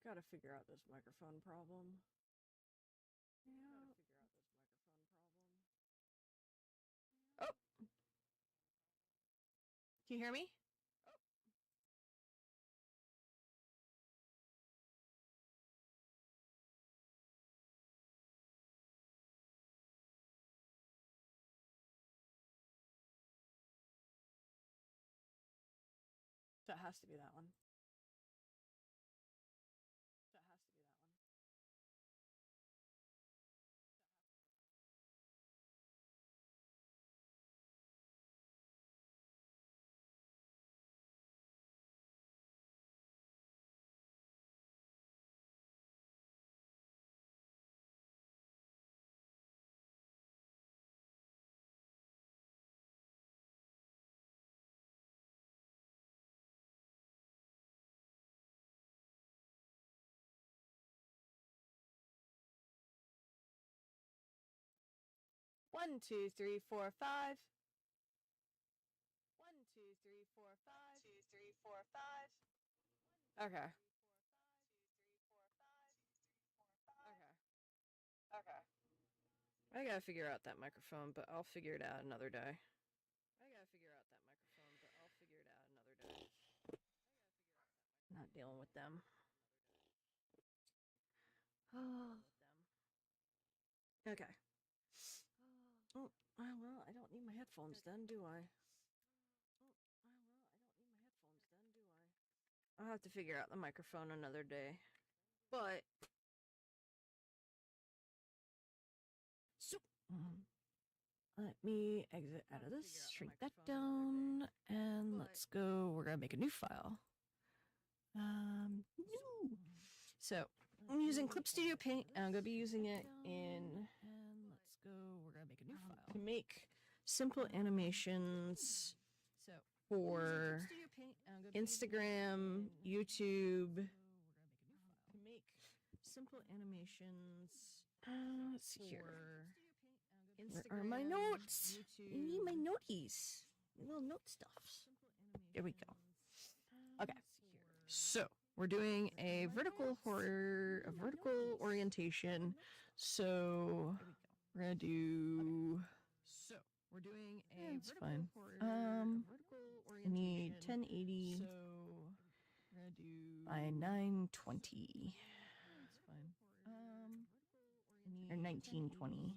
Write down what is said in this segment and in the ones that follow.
Gotta figure out this microphone problem. Oh! Can you hear me? That has to be that one. That has to be that one. One, two, three, four, five. 1, 2, 3, 4, 5. 2, 3, 4, 5. Okay. Okay. I gotta figure out that microphone, but I'll figure it out another day. Not dealing with them. Okay. Oh, well, I don't need my headphones then, do I? I'll have to figure out the microphone another day. But so let me exit out of this, shrink that down, and let's go. We're gonna make a new file. New. So I'm using Clip Studio Paint, and I'm gonna be using it in. And let's go. We're gonna make a new file to make simple animations. So for Instagram, YouTube. To make simple animations. Let's see here. Where are my notes? I need my noties. My little note stuffs. There we go. Okay. So we're doing a vertical orientation. So we're gonna do. So we're doing a. That's fine. I need 1080 by 920. That's fine. Or 1920.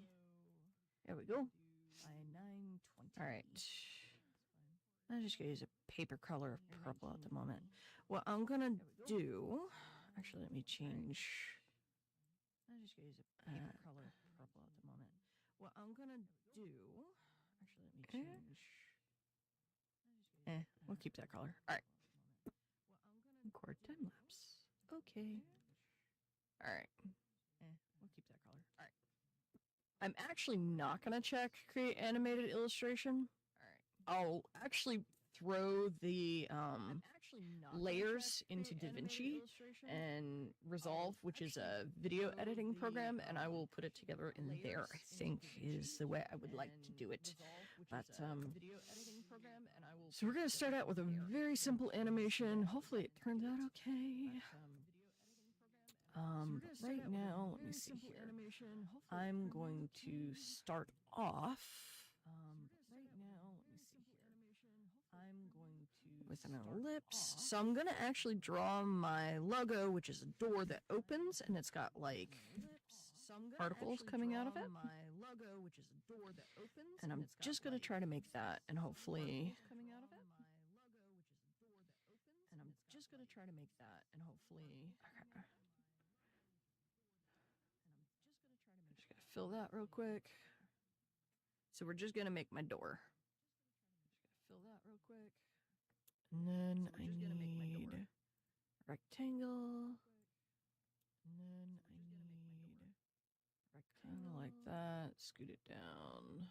There we go. By 920. All right. I'm just gonna use a paper color of purple at the moment. What I'm gonna do. Actually, let me change. I'm just gonna use a paper color of purple at the moment. What I'm gonna do. Actually, let me change. We'll keep that color. All right. Record time lapse. Okay. All right. We'll keep that color. All right. I'm actually not gonna check create animated illustration. All right. I'll actually throw the layers into DaVinci and Resolve, which is a video editing program, and I will put it together in there. I think is the way I would like to do it. But so we're gonna start out with a very simple animation. Hopefully it turns out okay. Right now, let me see here. I'm going to start off. Right now, let me see here. I'm going to with an ellipse. So I'm gonna actually draw my logo, which is a door that opens, and it's got like particles coming out of it. And I'm just gonna try to make that, and hopefully. And I'm just gonna try to make that, and hopefully. Okay. Just gonna fill that real quick. So we're just gonna make my door. Just gonna fill that real quick. And then I need a rectangle. And then I need a rectangle like that. Scoot it down.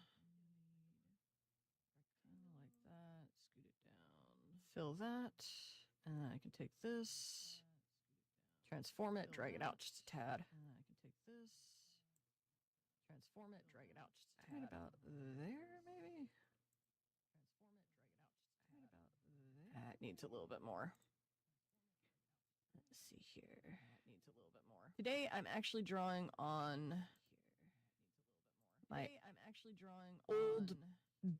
Rectangle like that. Scoot it down. Fill that. And then I can take this. Transform it, drag it out just a tad. And then I can take this. Transform it, drag it out just a tad. Right about there, maybe? Transform it, drag it out just a tad. Right about there. That needs a little bit more. Let's see here. Today I'm actually drawing on my old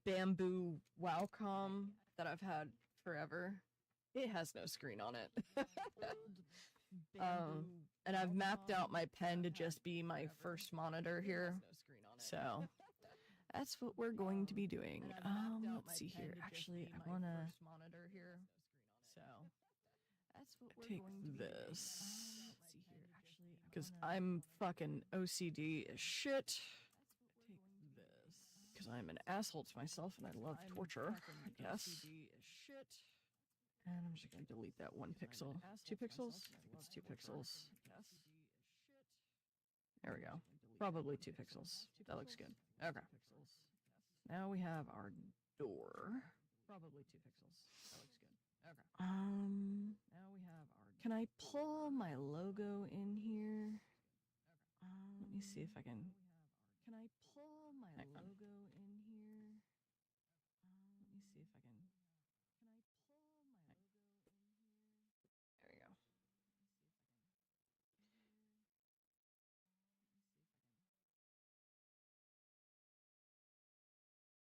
bamboo Wacom that I've had forever. It has no screen on it. And I've mapped out my pen to just be my first monitor here. So that's what we're going to be doing. Let's see here. Actually, I want to take this because I'm fucking OCD as shit. Because I'm an asshole to myself and I love torture, I guess. And I'm just going to delete that 1 pixel. 2 pixels? I think it's 2 pixels. There we go. Probably 2 pixels. That looks good. Okay. Now we have our door. Probably 2 pixels. That looks good. Okay. Now we have our. Can I pull my logo in here? Let me see if I can. Can I pull my logo in here? Let me see if I can. Can I pull my logo in here? There we go.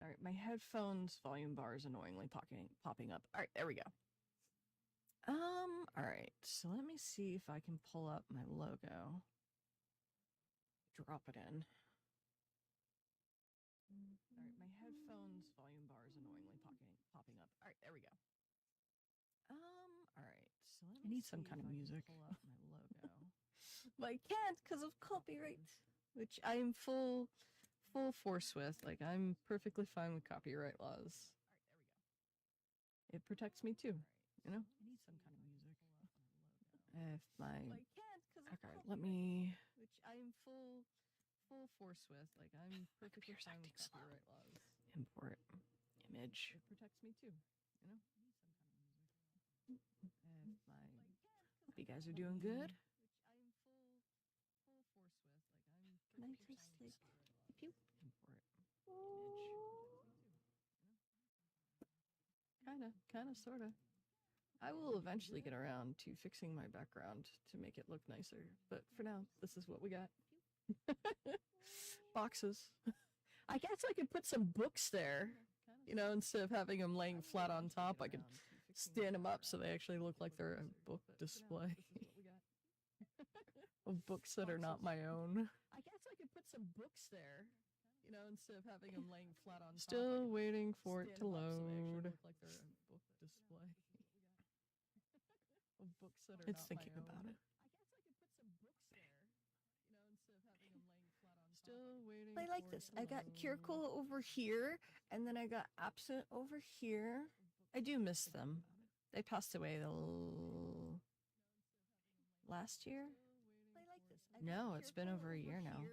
All right, my headphones volume bar is annoyingly popping up. All right, there we go. All right, so let me see if I can pull up my logo. Drop it in. All right, my headphones volume bar is annoyingly popping up. All right, there we go. All right, so I need some kind of music. Pull up my logo. But I can't because of copyright, which I am full force with. Like, I'm perfectly fine with copyright laws. It protects me too, you know? I need some kind of music. If my okay, let me. Which I'm full force with. Like, I'm perfectly fine with copyright laws. Import image. It protects me too, you know? Hope you guys are doing good. Can I just like pew? Import image. Kinda, sorta. I will eventually get around to fixing my background to make it look nicer, but for now, this is what we got. Boxes. I guess I could put some books there, you know, instead of having them laying flat on top. I could stand them up so they actually look like they're a book display of books that are not my own. I guess I could put some books there, you know, instead of having them laying flat on top. Still waiting for it to load. It's thinking about it. I like this. I got Kirkle over here, and then I got Absent over here. I do miss them. They passed away last year? No, it's been over a year now.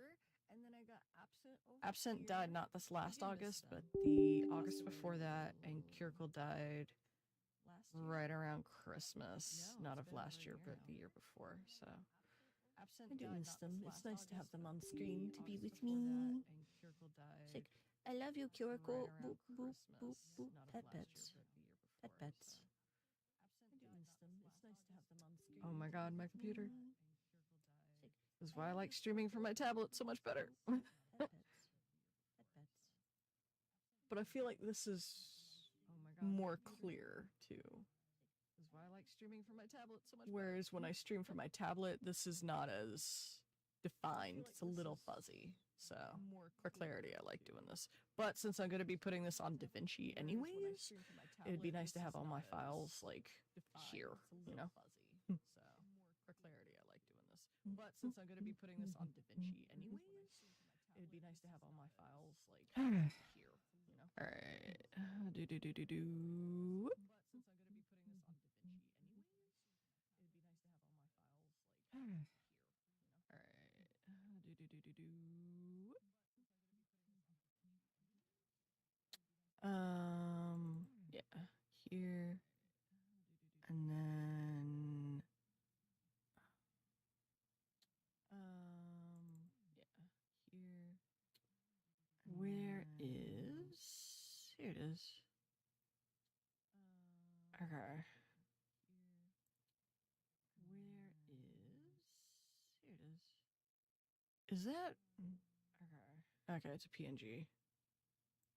Absent died not this last August, but the August before that, and Kirkle died right around Christmas. Not of last year, but the year before, so. I do miss them. It's nice to have them on screen to be with me. It's like, I love you, Kirkle. Boop, boop, boop, boop. Pet pets. Pet pets. I do miss them. It's nice to have them on screen. Oh my god, my computer. This is why I like streaming from my tablet so much better. But I feel like this is more clear, too. Whereas when I stream from my tablet, this is not as defined. It's a little fuzzy. So, for clarity, I like doing this. But since I'm going to be putting this on DaVinci anyways, it'd be nice to have all my files, like, here, you know? For clarity, I like doing this. But since I'm going to be putting this on DaVinci anyways, it'd be nice to have all my files, like, here, you know? All right. Do. Yeah, here, and then, yeah, here. Where is? Here it is. Okay. Where is? Here it is. Is that... Okay. Okay, it's a PNG.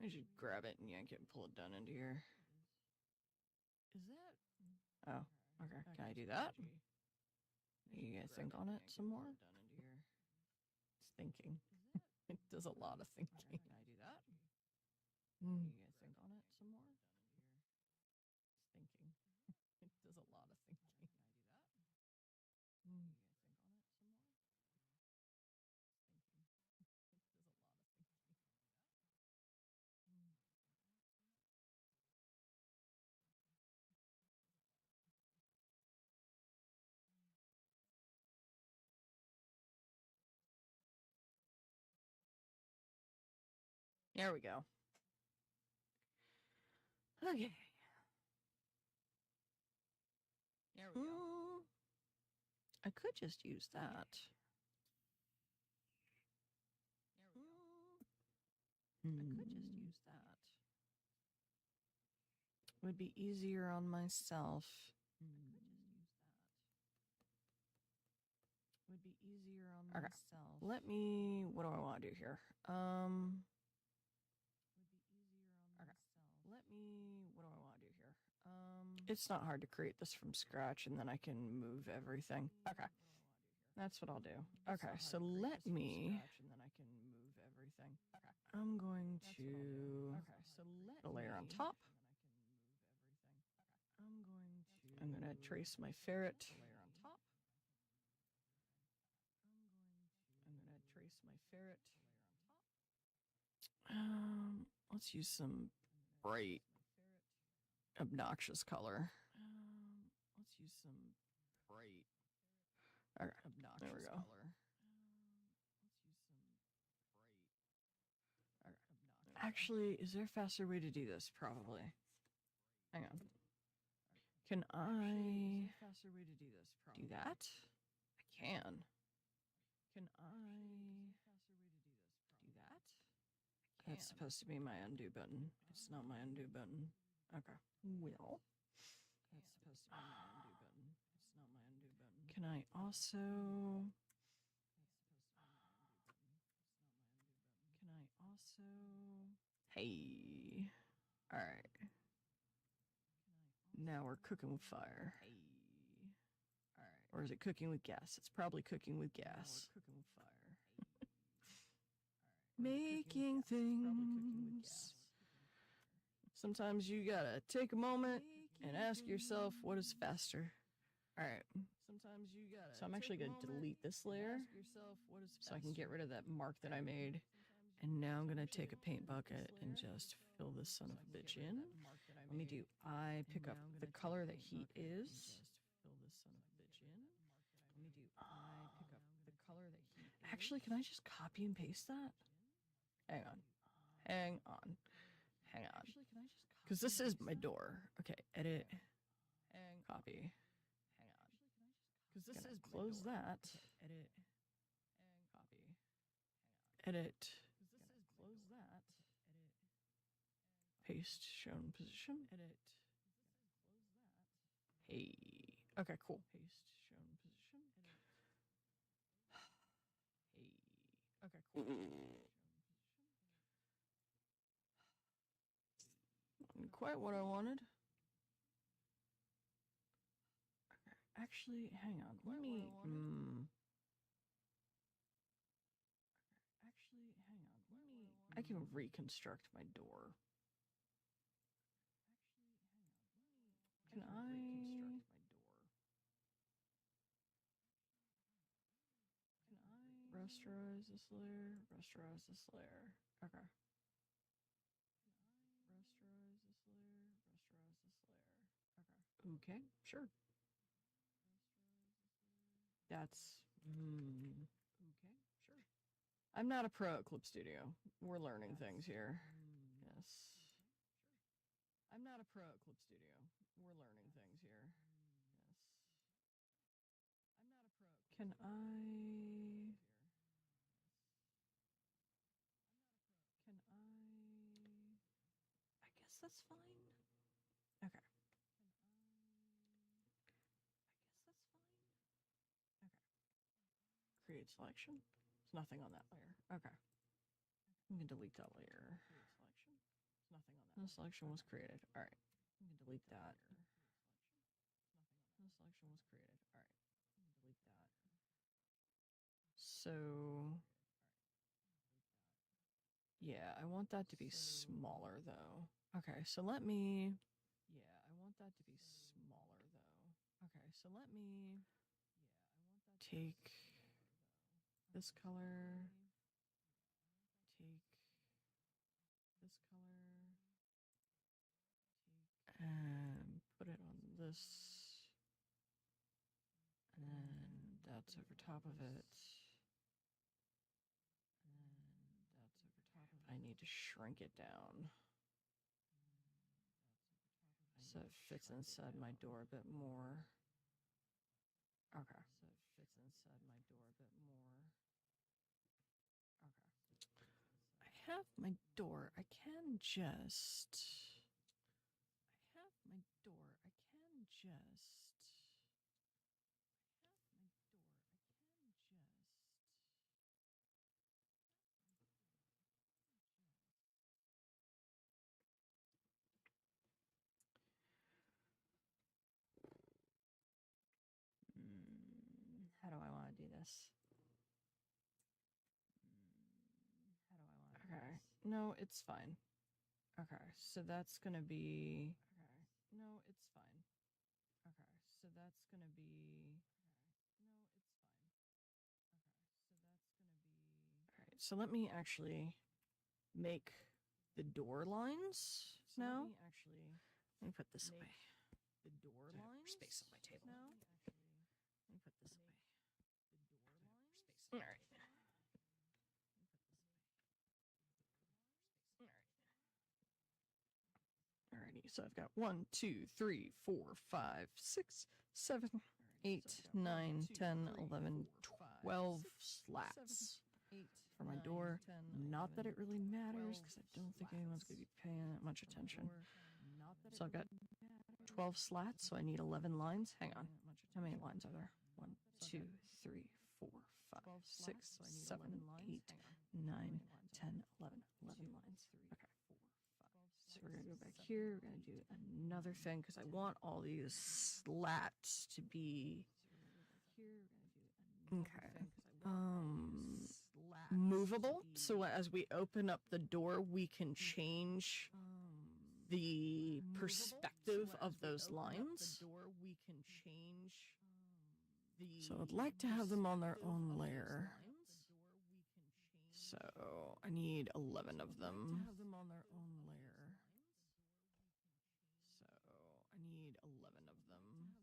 I should grab it and yank it and pull it down into here. Is that... Oh, okay. Can I do that? You guys think on it some more? It's thinking. It does a lot of thinking. Can I do that? You guys think on it some more? It's thinking. It does a lot of thinking. Can I do that? You guys think on it some more? Thinking. It does a lot of thinking. There we go. Okay. There we go. I could just use that. I could just use that. Would be easier on myself. Would be easier on myself. Let me... What do I want to do here? Let me... What do I want to do here? It's not hard to create this from scratch, and then I can move everything. Okay. That's what I'll do. Okay, so let me... I'm going to... put a layer on top. I'm going to trace my ferret. I'm going to trace my ferret. Let's use some bright, obnoxious color. Let's use some bright, obnoxious there we go. Color. Actually, is there a faster way to do this? Probably. Hang on. Can I do that? I can. Can I do that? That's supposed to be my undo button. It's not my undo button. Okay. Well. That's supposed to be my undo button. It's not my undo button. Can I also... Can I also... Hey. All right. Now we're cooking with fire. Hey. All right. Or is it cooking with gas? It's probably cooking with gas. We're cooking with fire. Making things. Sometimes you gotta take a moment and ask yourself, what is faster? All right. So I'm actually gonna delete this layer so I can get rid of that mark that I made. And now I'm gonna take a paint bucket and just fill this son of a bitch in. Let me do I pick up the color that heat is. Actually, can I just copy and paste that? Hang on. Hang on. Hang on. Because this is my door. Okay, edit. Copy. Hang on. Because this is close that. Edit. Copy. Edit. Close that. Paste shown position. Edit. Hey. Okay, cool. Paste shown position. Hey. Okay, cool. Not quite what I wanted. Actually, hang on. Let me. Actually, hang on. Let me. I can reconstruct my door. Can I? Rasterize this layer. Rasterize this layer. Okay. Rasterize this layer. Rasterize this layer. Okay. Okay, sure. That's... Okay, sure. I'm not a pro at Clip Studio. We're learning things here. Yes. I'm not a pro at Clip Studio. We're learning things here. Yes. I'm not a pro. Can I... Can I... I guess that's fine. Okay. I guess that's fine. Okay. Create selection. There's nothing on that layer. Okay. We can delete that layer. The selection was created. All right. We can delete that. The selection was created. All right. Delete that. So, yeah, I want that to be smaller though. Okay, so let me. Yeah, I want that to be smaller though. Okay, so let me take this color. Take this color. And put it on this. And then that's over top of it. I need to shrink it down so it fits inside my door a bit more. Okay. So it fits inside my door a bit more. Okay. I have my door. I can just. I have my door. I can just. How do I want to do this? How do I want to do this? No, it's fine. Okay, so that's going to be... Okay, no, it's fine. Okay, so that's going to be... No, it's fine. Okay, so that's going to be... All right, so let me actually make the door lines now. Let me put this away. The door lines? Space on my table. Now. Let me put this away. All right. Alrighty, so I've got 1, 2, 3, 4, 5, 6, 7, 8, 9, 10, 11, 12 slats for my door. Not that it really matters, because I don't think anyone's going to be paying that much attention. So I've got 12 slats, so I need 11 lines. Hang on. How many lines are there? 1, 2, 3, 4, 5, 6, 7, 8, 9, 10, 11. 11 lines. Okay. So we're going to go back here. We're going to do another thing because I want all these slats to be okay. Movable. So as we open up the door, we can change the perspective of those lines. So I'd like to have them on their own layer. So I need 11 of them. I need 11 of them.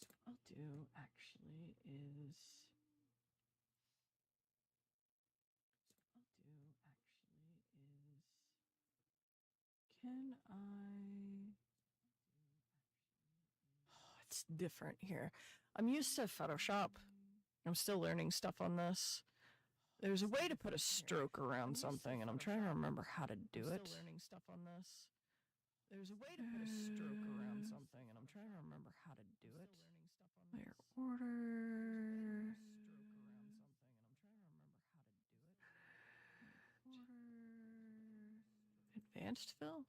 So what I'll do actually is can I? Oh, it's different here. I'm used to Photoshop. I'm still learning stuff on this. There's a way to put a stroke around something, and I'm trying to remember how to do it. There's a way to put a stroke around something, and I'm trying to remember how to do it. Layer order. Advanced fill?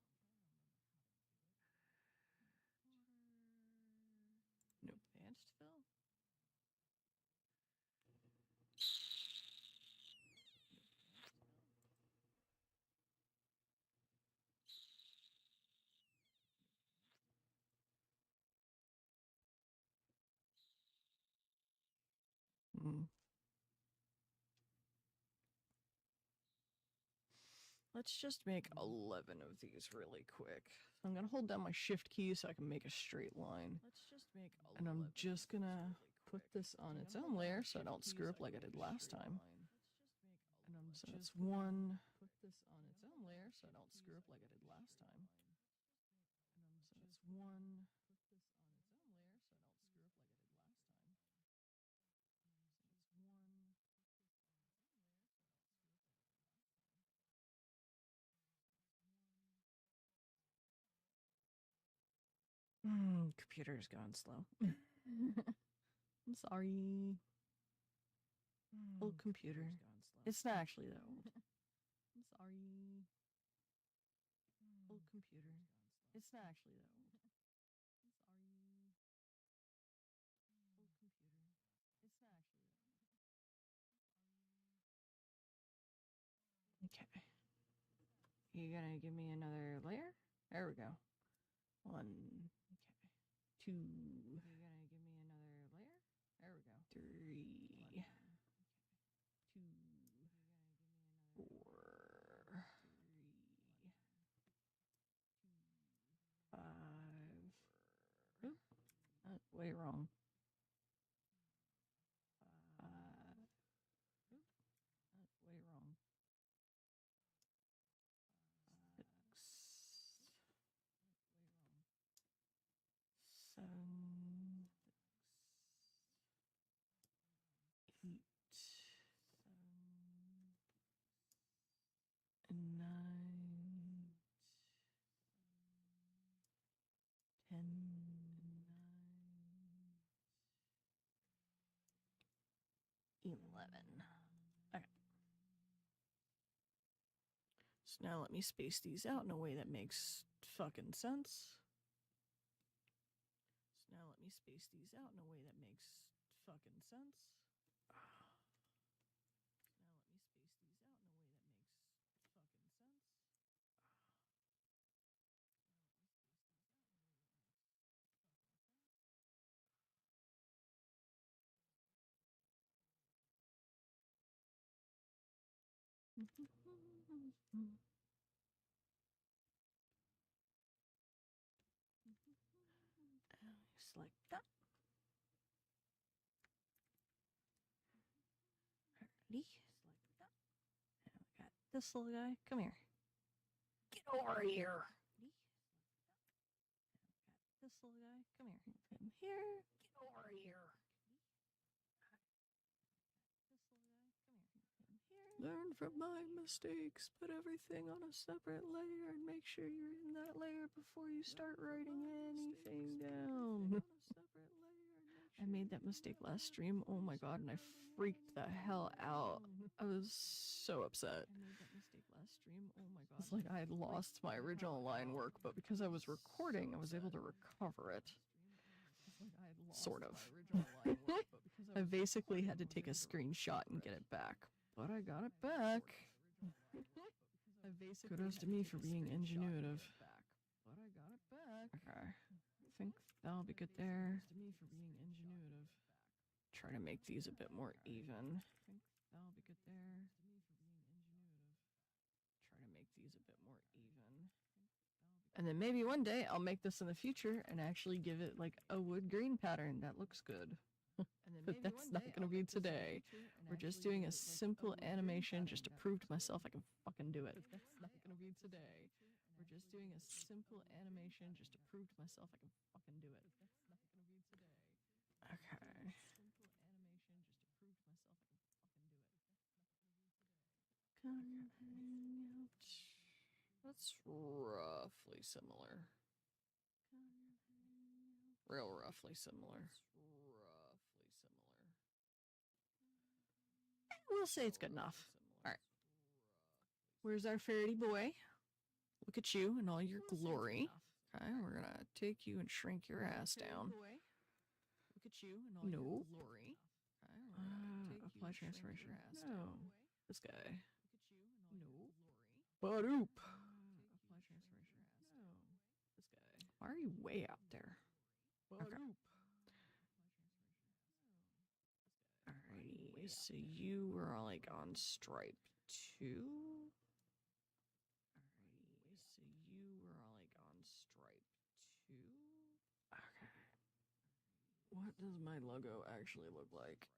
No advanced fill? Let's just make 11 of these really quick. So I'm gonna hold down my shift key so I can make a straight line. Let's just make And I'm just gonna put this on its own layer so I don't screw up like I did last time. So that's one. Put this on its own layer so I don't screw up like I did last time. So that's one. Put this on its own layer so I don't screw up like I did last time. So that's one. Computer's gone slow. I'm sorry. Old computer. It's not actually that old. I'm sorry. Old computer. It's not actually that old. I'm sorry. Old computer. It's not actually that old. Okay. You gonna give me another layer? There we go. One. Okay. Two. You gonna give me another layer? There we go. Three. Two. Four. Five. Oop. Way wrong. Oop. Way wrong. 6. 7. 8. 7. 9. 10. 11. Okay. So now let me space these out in a way that makes fucking sense. So now let me space these out in a way that makes fucking sense. Now let me space these out in a way that makes fucking sense. Just like that. Alrighty. And we got this little guy. Come here. Get over here. This little guy. Come here. Come here. Get over here. Learn from my mistakes. Put everything on a separate layer and make sure you're in that layer before you start writing anything down. I made that mistake last stream. Oh my god, and I freaked the hell out. I was so upset. It's like I had lost my original line work, but because I was recording, I was able to recover it. Sort of. I basically had to take a screenshot and get it back. But I got it back. Kudos to me for being ingenuitive. Okay. I think that'll be good there. Try to make these a bit more even. That'll be good there. Try to make these a bit more even. And then maybe one day I'll make this in the future and actually give it like a wood green pattern that looks good. But that's not going to be today. We're just doing a simple animation just to prove to myself I can fucking do it. That's not going to be today. We're just doing a simple animation just to prove to myself I can fucking do it. That's not going to be today. Okay. That's roughly similar. Real roughly similar. We'll say it's good enough. All right. Where's our Faraday boy? Look at you in all your glory. Okay, we're gonna take you and shrink your ass down. Look at you in all your glory. Apply transformation. No. This guy. No. Badoop. Apply transformation. No. This guy. Why are you way out there? Okay. Alrighty, so you were like on stripe 2. Alrighty, so you were like on stripe What does my logo actually look like?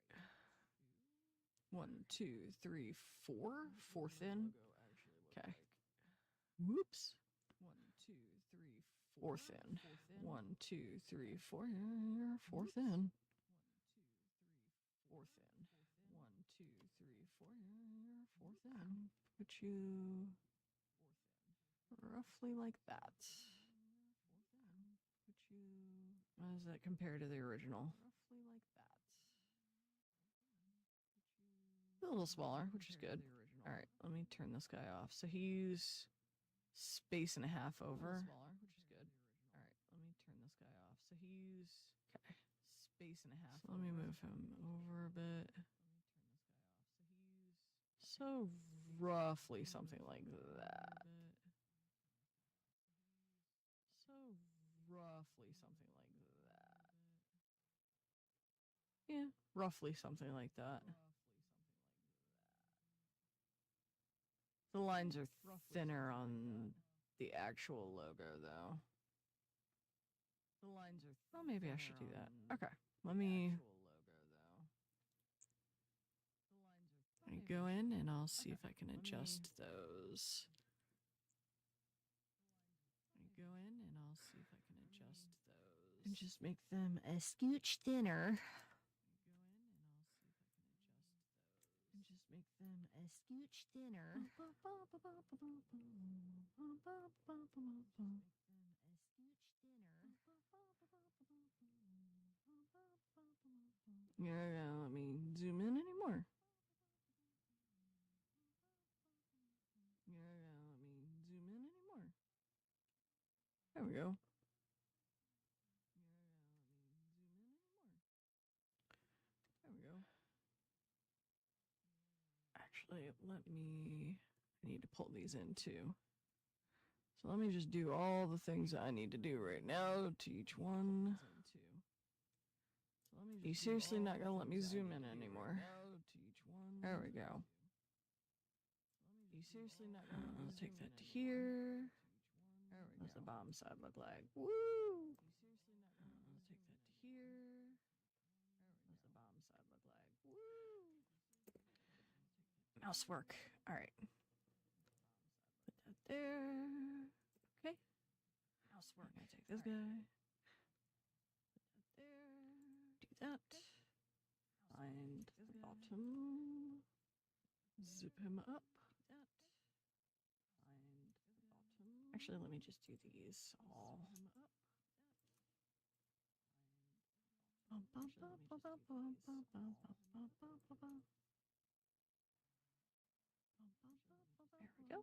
1, 2, 3, 4? 4 thin? Okay. Whoops. 1, 2, 3, 4 thin. 1, 2, 3, 4. Yeah, you're 4 thin. 4 thin. 1, 2, 3, 4. Yeah, you're 4 thin. Put you roughly like that. Put you. How does that compare to the original? Roughly like that. A little smaller, which is good. All right, let me turn this guy off. So he's space and a half over. Smaller, which is good. All right, let me turn this guy off. So he's okay. Space and a half. So let me move him over a bit. So roughly something like that. So roughly something like that. Yeah, roughly something like that. The lines are thinner on the actual logo, though. The lines are. Well, maybe I should do that. Okay, let me go in and I'll see if I can adjust those. Go in and I'll see if I can adjust those. And just make them a scooch thinner. And just make them a scooch thinner. Yeah, let me zoom in anymore. Yeah, let me zoom in anymore. There we go. There we go. Actually, I need to pull these in too. So let me just do all the things I need to do right now to each one. Are you seriously not gonna let me zoom in anymore? There we go. You seriously not gonna let me take that to here. What does the bottom side look like? Woo! I'll take that to here. What does the bottom side look like? Woo! Mouse work. All right. Put that there. Okay. Mouse work. I'm gonna take this guy. Put that there. Do that. Find the bottom. Zip him up. Actually, let me just do these all. There we go.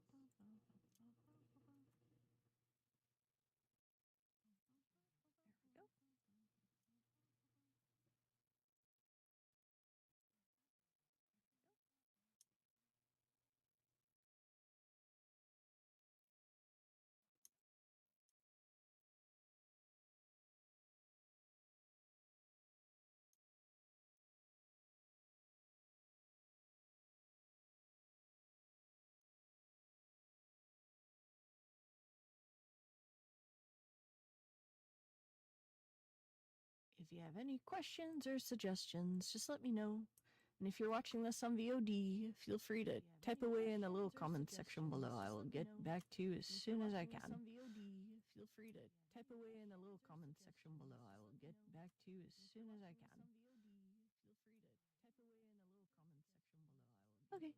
If you have any questions or suggestions, just let me know. And if you're watching this on VOD, feel free to type away in the little comment section below. I will get back to you as soon as I can. Feel free to type away in the little comment section below. I will get back to you as soon as I can. Okay.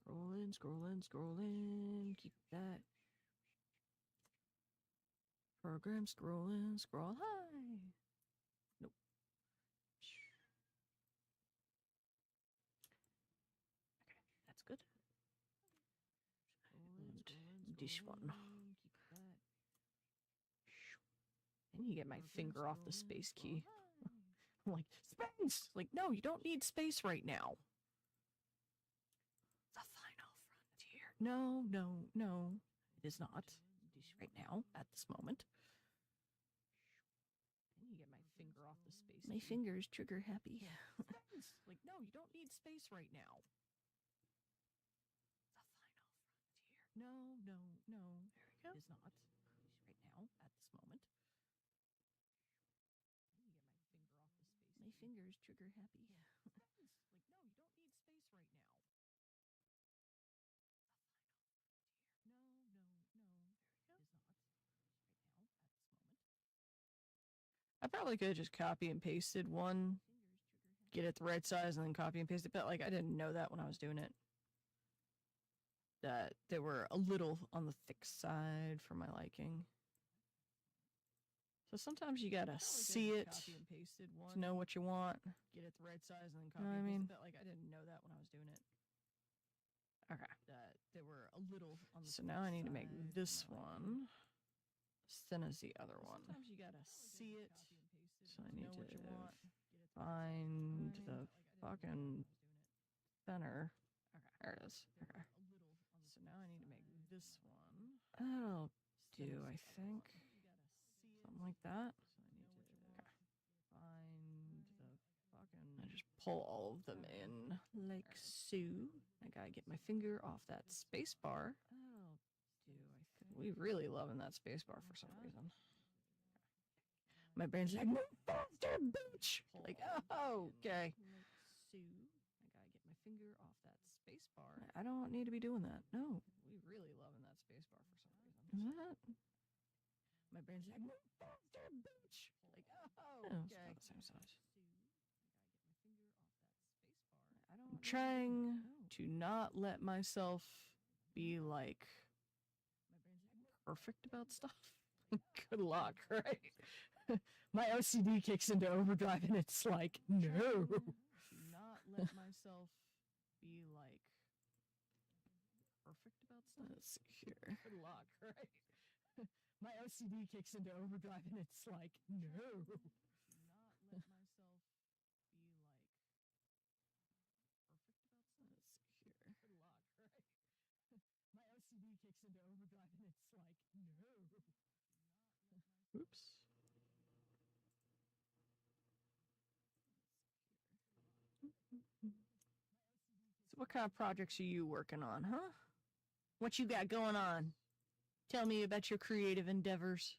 Scrolling, scrolling, scrolling. Keep that. Program scrolling, scroll high. Nope. Okay, that's good. And this one. I need to get my finger off the space key. I'm like, space! Like, no, you don't need space right now. The final frontier. No, no, no. It is not. Right now, at this moment. I need to get my finger off the space key. My finger is trigger happy. Space! Like, no, you don't need space right now. The final frontier. No, no, no. It is not. Right now, at this moment. My fingers trigger happy. No, you don't need space right now. I probably could have just copy and pasted one, get it the right size, and then copy and paste it. But like, I didn't know that when I was doing it. That they were a little on the thick side for my liking. So sometimes you gotta see it to know what you want. Get it the right size, and then copy and paste it. But like, I didn't know that when I was doing it. Okay. That they were a little on the. So now I need to make this one as thin as the other one. Sometimes you gotta see it. So I need to find the fucking thinner. Okay. There it is. Okay. So now I need to make this one. That'll do, I think. Something like that. So I need to find the fucking. I just pull all of them in like so. I gotta get my finger off that space bar. That'll do, I think. We really loving that space bar for some reason. My brain's like, move faster, bitch! Like, oh, okay. I gotta get my finger off that space bar. I don't need to be doing that. No. We really loving that space bar for some reason. Is that? My brain's like, move faster, bitch! Like, oh, okay. It's about the same size. I'm trying to not let myself be like perfect about stuff. Good luck, right? My OCD kicks into overdrive and it's like, no. Not let myself be like perfect about stuff. Let's see here. Good luck, right? My OCD kicks into overdrive and it's like, no. Not let myself be like perfect about stuff. Let's see here. Good luck, right? My OCD kicks into overdrive and it's like, no. Oops. So what kind of projects are you working on, huh? What you got going on? Tell me about your creative endeavors.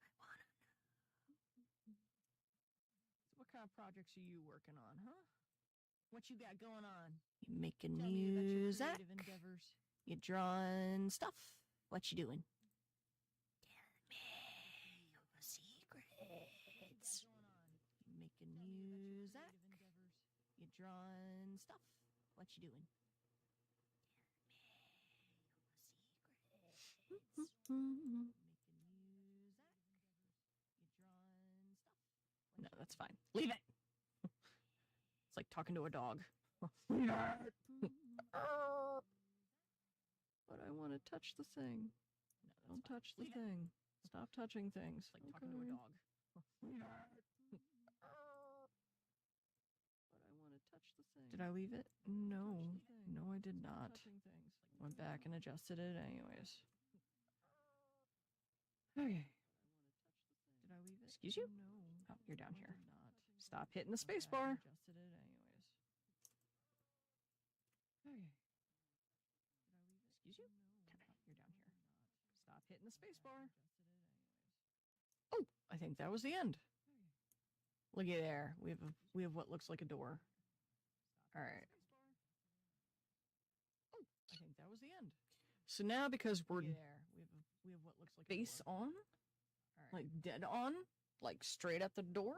I wanna know. So what kind of projects are you working on, huh? What you got going on? You making music? Creative endeavors. You drawing stuff? What you doing? Tell me your secrets. You making music? You drawing stuff? What you doing? No, that's fine. Leave it. It's like talking to a dog. Leave it. But I want to touch the thing. No, don't touch the thing. Stop touching things. It's like talking to a dog. Leave it. Did I leave it? No. No, I did not. Went back and adjusted it anyways. Okay. Did I leave it? Excuse you? No. Oh, you're down here. Stop hitting the space bar. Adjusted it anyways. Okay. Excuse you? Okay. Oh, you're down here. Stop hitting the space bar. Oh, I think that was the end. Look at there. We have what looks like a door. All right. Oh, I think that was the end. So now because we're we have what looks like face on, like dead on, like straight at the door.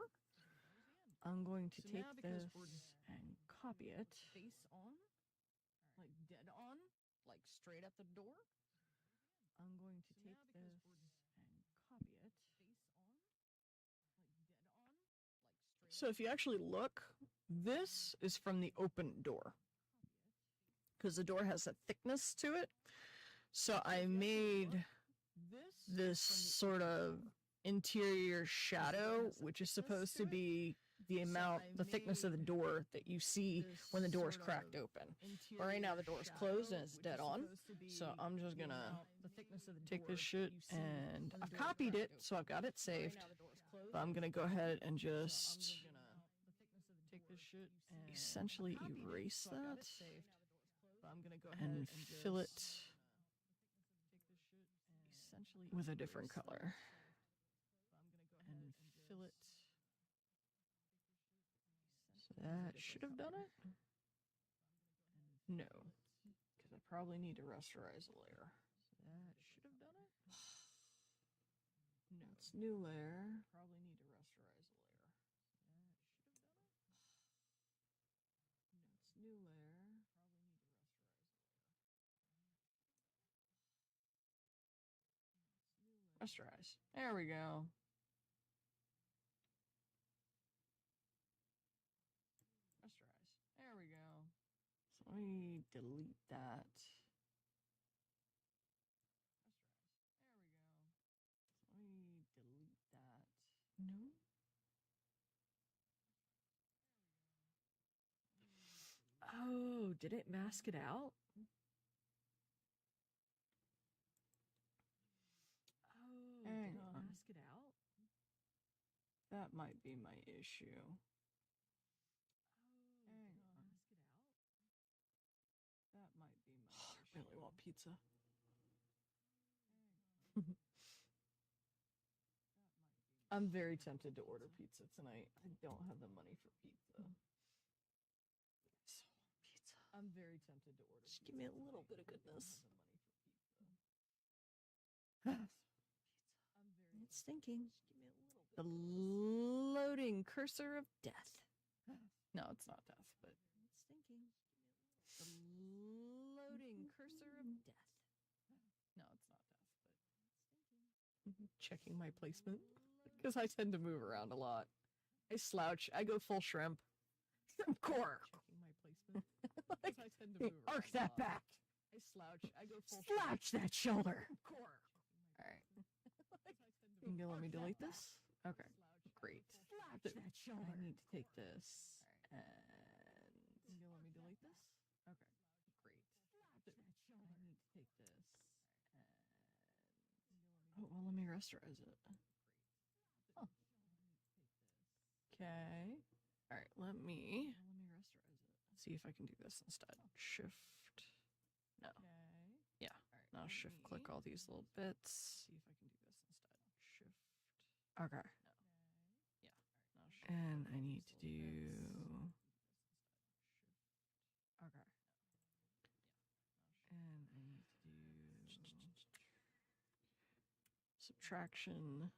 I'm going to take this and copy it. Face on, like dead on, like straight at the door. I'm going to take this and copy it. So if you actually look, this is from the open door because the door has a thickness to it. So I made this sort of interior shadow, which is supposed to be the thickness of the door that you see when the door is cracked open. But right now the door is closed and it's dead on. So I'm just gonna take this shit and I've copied it, so I've got it saved. But I'm gonna go ahead and just essentially erase that and fill it with a different color. And fill it. So that should have done it. No, because I probably need to rasterize a layer. So that should have done it. No, it's new layer. Probably need to rasterize a layer. So that should have done it. No, it's new layer. Rasterize. There we go. Rasterize. There we go. So let me delete that. Rasterize. There we go. So let me delete that. No. Oh, did it mask it out? Oh, did it mask it out? That might be my issue. Hang on. That might be my issue. I really want pizza. I'm very tempted to order pizza tonight. I don't have the money for pizza. So pizza. I'm very tempted to order. Just give me a little bit of goodness. It's thinking. The loading cursor of death. No, it's not death, but it's thinking. The loading cursor of death. No, it's not death, but it's thinking. Checking my placement because I tend to move around a lot. I slouch. I go full shrimp. Shrimp core. Checking my placement because I tend to move around. Arc that back. I slouch. I go full slouch that shoulder. Core. All right. You can let me delete this? Okay, great. I need to take this and... You can let me delete this? Okay, great. I need to take this and... Oh, well, let me rasterize it. Oh. Okay. All right, let me rasterize it. See if I can do this instead. Shift. No. Yeah. Now shift click all these little bits. See if I can do this instead. Shift. Okay. Yeah. And I need to do... Okay. And I need to do... Subtraction.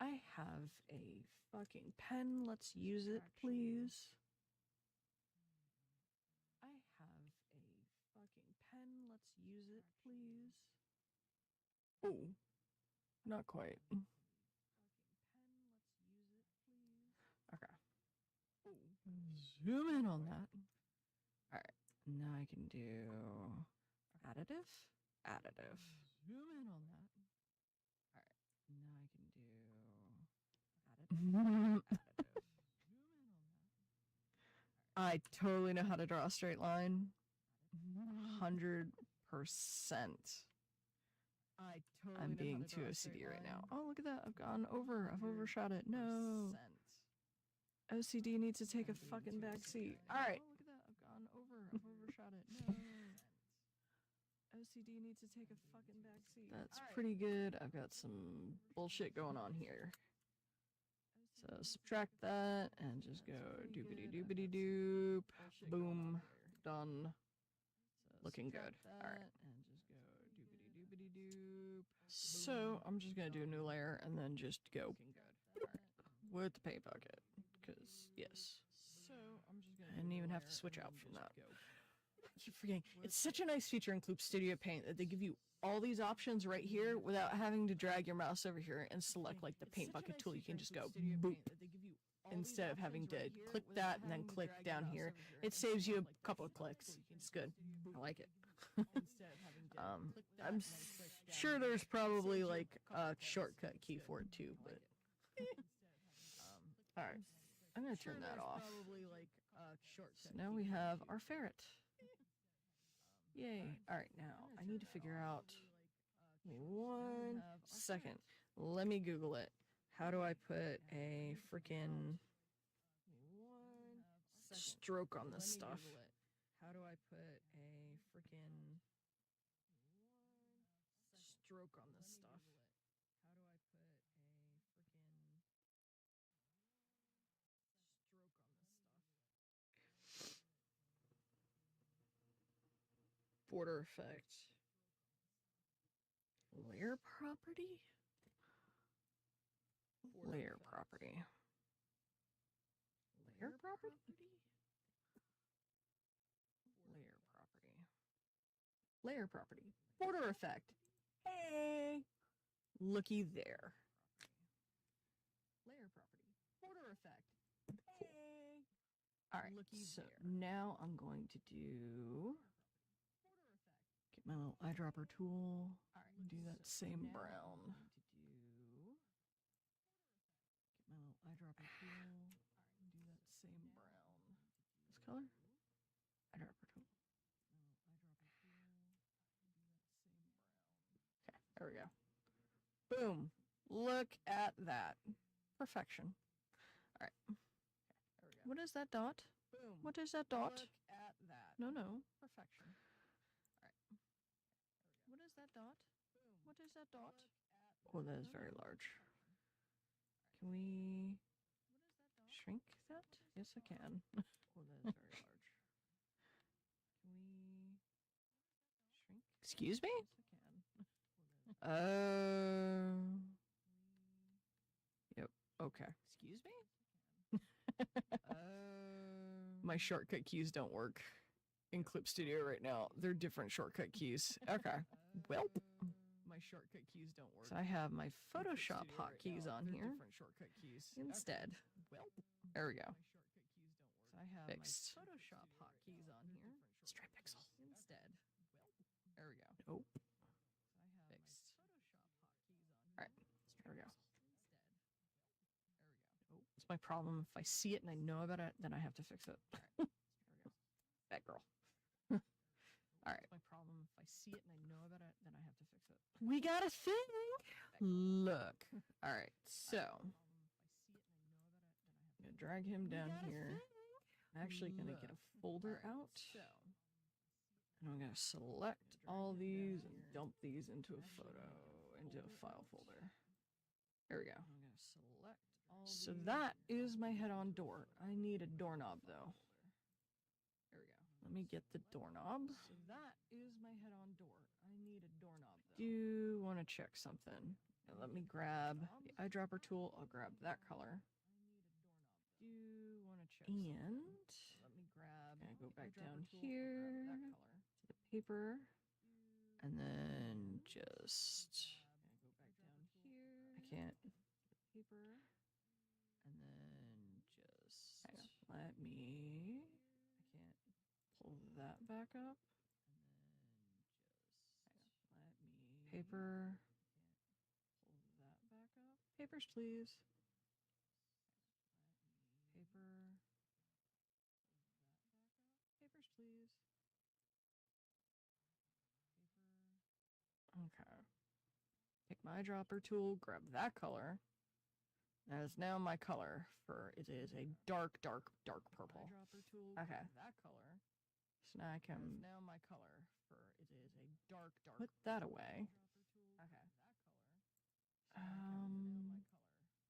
I have a fucking pen. Let's use it, please. I have a fucking pen. Let's use it, please. Oh, not quite. Okay. Zoom in on that. All right. Now I can do additive. Additive. Zoom in on that. All right. Now I can do additive. Additive. I totally know how to draw a straight line. 100%. I'm being too OCD right now. Oh, look at that. I've gone over. I've overshot it. No. OCD needs to take a fucking backseat. All right. Oh, look at that. I've gone over. I've overshot it. No. OCD needs to take a fucking backseat. That's pretty good. I've got some bullshit going on here. So subtract that and just go doobity doobity doop. Boom. Done. Looking good. All right. And just go doobity doobity doop. So I'm just gonna do a new layer and then just go with the paint bucket. Because yes. So I'm just gonna. I didn't even have to switch out from that. I keep forgetting. It's such a nice feature in Club Studio Paint that they give you all these options right here without having to drag your mouse over here and select like the paint bucket tool. You can just go boop instead of having to click that and then click down here. It saves you a couple of clicks. It's good. I like it. I'm sure there's probably like a shortcut key for it too, but all right. I'm gonna turn that off. So now we have our ferret. Yay. All right, now I need to figure out. Give me 1 second. Let me Google it. How do I put a freaking stroke on this stuff? How do I put a freaking stroke on this stuff. Border effect. Layer property? Layer property. Layer property? Layer property. Layer property. Border effect. Hey! Looky there. Layer property. Border effect. Hey! Alright, so now I'm going to get my little eyedropper tool. Do that same brown. Get my little eyedropper tool. Do that same brown. This color? Eyedropper tool. Okay, there we go. Boom. Look at that. Perfection. All right. What is that dot? Boom. What is that dot? Look at that. No. Perfection. All right. What is that dot? What is that dot? Oh, that is very large. Can we shrink that? Yes, I can. Oh, that is very large. Can we shrink? Excuse me? Yes, I can. Yep. Okay. Excuse me? My shortcut keys don't work in Clip Studio right now. They're different shortcut keys. Okay. Well, my shortcut keys don't work. So I have my Photoshop hotkeys on here. Different shortcut keys instead. Well, there we go. So I have fixed. My Photoshop hotkeys on here. Stripe pixel instead. There we go. Nope. Fixed. All right. There we go. It's my problem. If I see it and I know about it, then I have to fix it. All right. There we go. Bad girl. All right. It's my problem. If I see it and I know about it, then I have to fix it. We got a thing. Look. All right. So I'm gonna drag him down here. I'm actually gonna get a folder out. And I'm gonna select all these and dump these into a file folder. There we go. I'm gonna select all these. So that is my head-on door. I need a doorknob though. There we go. Let me get the doorknob. So that is my head-on door. I need a doorknob though. Do want to check something. Let me grab the eyedropper tool. I'll grab that color. Do want to check and let me grab. And go back down here to the paper, and then just go back down here. I can't paper, and then just let me. I can't pull that back up. And then just let me paper. Pull that back up. Papers, please. Paper. Papers, please. Okay. Take my eyedropper tool, grab that color. That is now my color for it is a dark purple. Okay. That color. So now I can now my color for it is a dark put that away. Okay.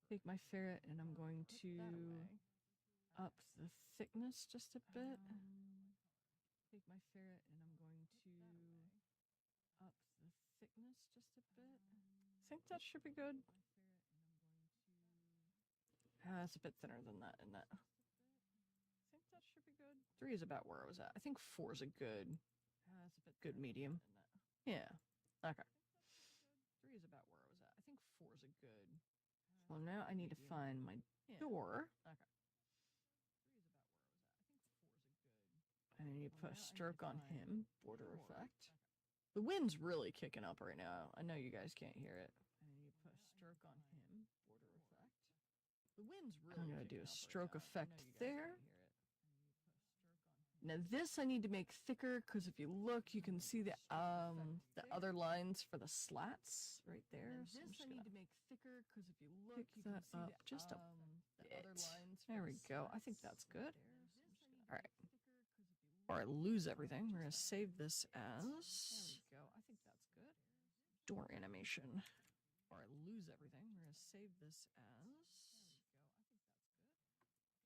Take my ferret and I'm going to up the thickness just a bit. Take my ferret and I'm going to up the thickness just a bit. I think that should be good. It's a bit thinner than that, isn't it? I think that should be good. 3 is about where I was at. I think 4 is a good, it's a bit good medium. Yeah. Okay. 3 is about where I was at. I think 4 is a good. Well, now I need to find my door. Okay. And I need to put a stroke on him. Border effect. The wind's really kicking up right now. I know you guys can't hear it. I need to put a stroke on him. Border effect. The wind's really I'm going to do a stroke effect there. Now this I need to make thicker because if you look, you can see the other lines for the slats right there. So this I need to make thicker because if you look, you can see up just a bit. There we go. I think that's good. All right. Before I lose everything, we're going to save this as. There we go. I think that's good. door animation. Or I lose everything. We're going to save this as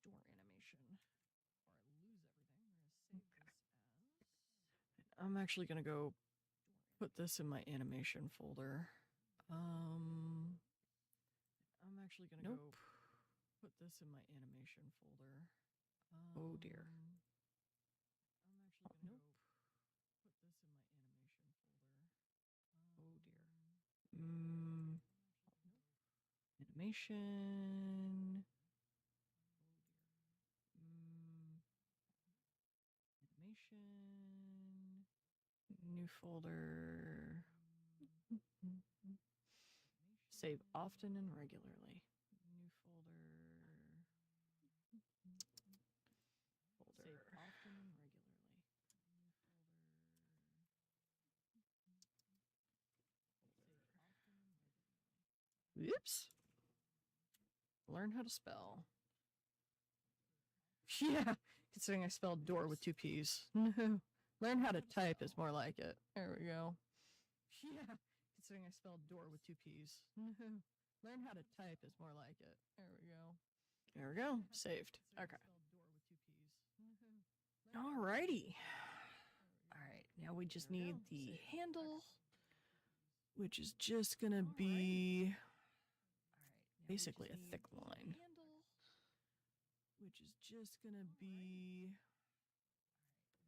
door animation. I'm actually going to go put this in my animation folder. I'm actually going to go put this in my animation folder. Oh dear. I'm actually going to put this in my animation folder. Oh dear. Animation. Animation. New folder. Save often and regularly. New folder. Save often and regularly. Oops. Learn how to spell. Yeah, considering I spelled door with 2 P's. No. Learn how to type is more like it. There we go. Yeah, considering I spelled door with 2 P's. No. Learn how to type is more like it. There we go. There we go. Saved. Okay. Alrighty. Alright, now we just need the handle, which is just gonna be basically a thick line. Which is just gonna be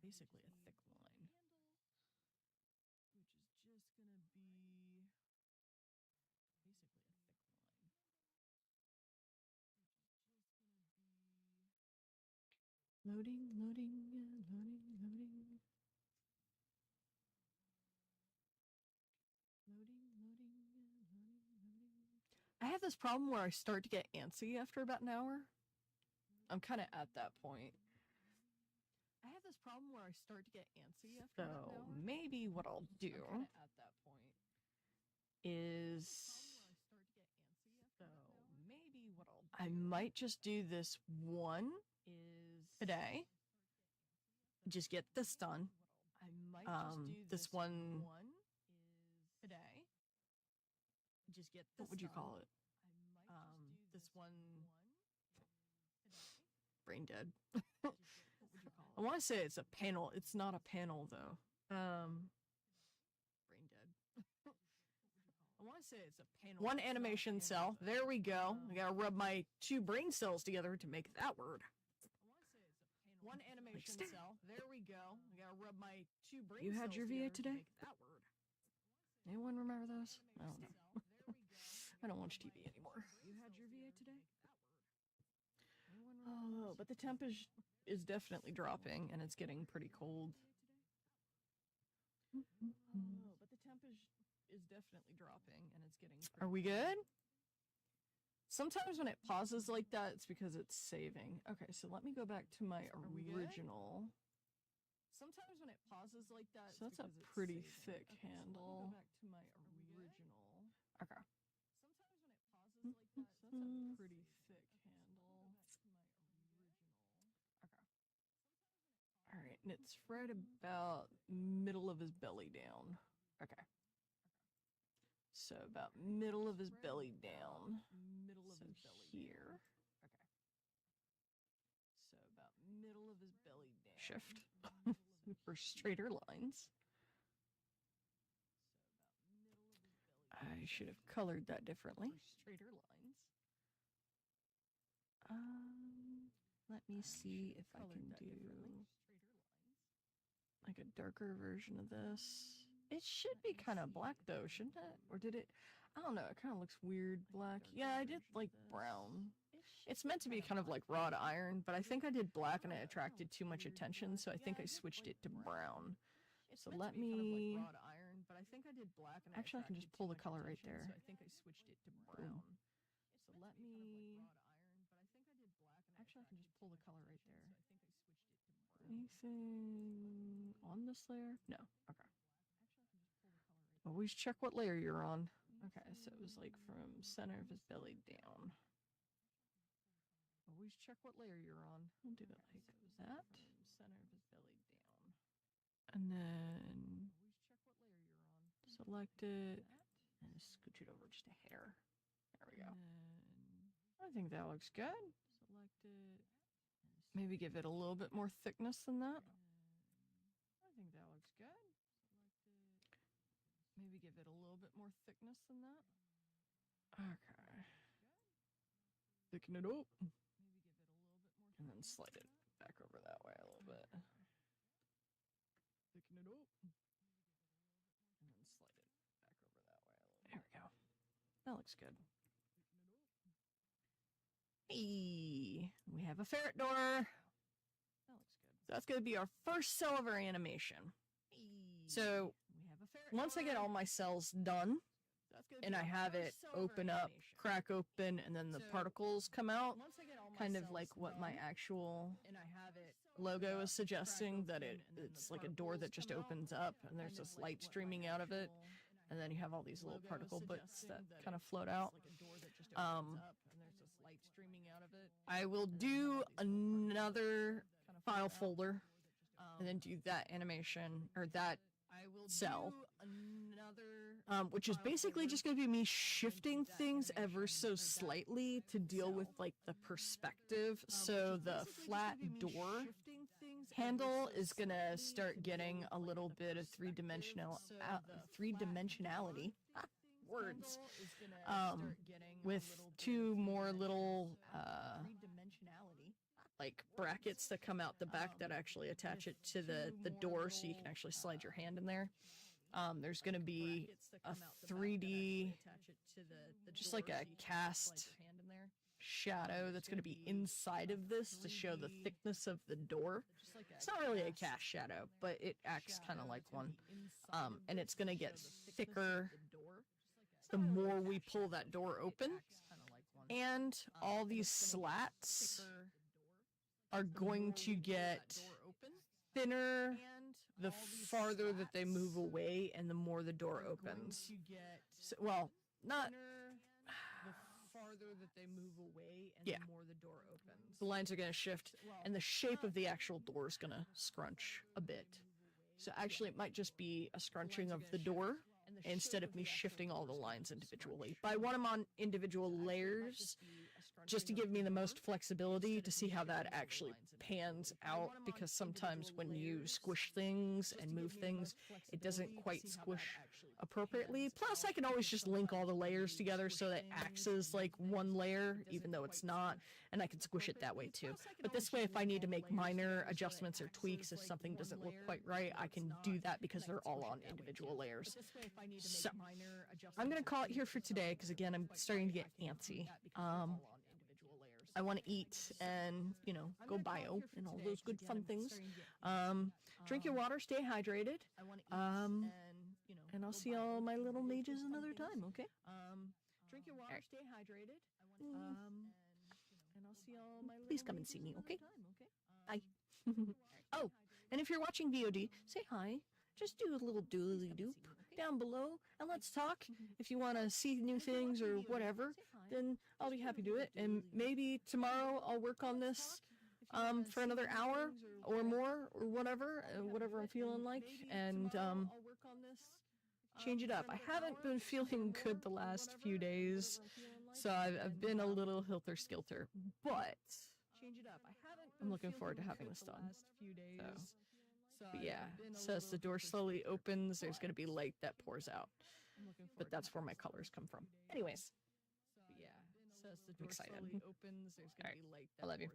basically a thick line. Which is just gonna be basically a thick line. Loading, loading, loading, loading. Loading, loading, loading, loading. I have this problem where I start to get antsy after about an hour. I'm kind of at that point. I have this problem where I start to get antsy after about an hour. So maybe what I'll do at that point is I might just do this one today. Just get this done. I might just do this one today. Just get this. What would you call it? This one. Brain dead. I want to say it's a panel. It's not a panel though. Brain dead. I want to say it's a panel. One animation cell. There we go. I gotta rub my 2 brain cells together to make that word. One animation cell. There we go. I gotta rub my 2 brain cells. You had your VA today? That word. Anyone remember those? I don't know. I don't watch TV anymore. You had your VA today? Oh, but the temp is definitely dropping, and it's getting pretty cold. Oh, but the temp is definitely dropping, and it's getting pretty. Are we good? Sometimes when it pauses like that, it's because it's saving. Okay, so let me go back to my original. Sometimes when it pauses like that, so that's a pretty thick handle. Let me go back to my original. Okay. Sometimes when it pauses like that, so that's a pretty thick handle. Okay. All right, and it's right about middle of his belly down. Okay. So about middle of his belly down. So here. Okay. So about middle of his belly down. Shift for straighter lines. I should have colored that differently. Straighter lines. Let me see if I can do like a darker version of this. It should be kind of black though, shouldn't it? Or did it? I don't know. It kind of looks weird black. Yeah, I did like brown. It's meant to be kind of like wrought iron, but I think I did black and it attracted too much attention, so I think I switched it to brown. So let me. Actually, I can just pull the color right there. So I think I switched it to brown. So let me. Actually, I can just pull the color right there. Anything on this layer? No. Okay. Always check what layer you're on. Okay, so it was like from center of his belly down. Always check what layer you're on. I'll do it like that. Center of his belly down. And then select it. And scooch it over just a hair. There we go. I think that looks good. Select it. Maybe give it a little bit more thickness than that. I think that looks good. Maybe give it a little bit more thickness than that. Okay. Thicken it up. And then slide it back over that way a little bit. Thicken it up. And then slide it back over that way a little bit. There we go. That looks good. Hey, we have a ferret door. That looks good. So that's going to be our first cell of our animation. So once I get all my cells done, and I have it open up, crack open, and then the particles come out, kind of like what my actual logo is suggesting, that it's like a door that just opens up, and there's this light streaming out of it, and then you have all these little particle bits that kind of float out. I will do another file folder, and then do that animation, or that cell, which is basically just going to be me shifting things ever so slightly to deal with like the perspective. So the flat door handle is going to start getting a little bit of three-dimensionality. Words. With two more little like brackets that come out the back that actually attach it to the door, so you can actually slide your hand in there. There's going to be a 3D, just like a cast shadow that's going to be inside of this to show the thickness of the door. It's not really a cast shadow, but it acts kind of like one. And it's going to get thicker the more we pull that door open. And all these slats are going to get thinner the farther that they move away and the more the door opens. So, well, not the farther that they move away and the more the door opens. The lines are going to shift, and the shape of the actual door is going to scrunch a bit. So actually it might just be a scrunching of the door instead of me shifting all the lines individually. But I want them on individual layers just to give me the most flexibility to see how that actually pans out, because sometimes when you squish things and move things, it doesn't quite squish appropriately. Plus, I can always just link all the layers together so that it acts as like one layer, even though it's not, and I can squish it that way too. But this way, if I need to make minor adjustments or tweaks, if something doesn't look quite right, I can do that because they're all on individual layers. So, I'm going to call it here for today, because again, I'm starting to get antsy. I want to eat and, you know, go bio and all those good fun things. Drink your water, stay hydrated. And I'll see all my little mages another time, okay? Drink your water, stay hydrated. And I'll see all my little. Please come and see me, okay? Bye. Oh, and if you're watching VOD, say hi. Just do a little doodly-doop down below, and let's talk. If you want to see new things or whatever, then I'll be happy to do it. And maybe tomorrow I'll work on this for another hour or more or whatever I'm feeling like, and change it up. I haven't been feeling good the last few days, so I've been a little hilter-skelter, but I'm looking forward to having this done. But yeah, so as the door slowly opens, there's going to be light that pours out. But that's where my colors come from. Anyways, I'm excited. All right, I love you.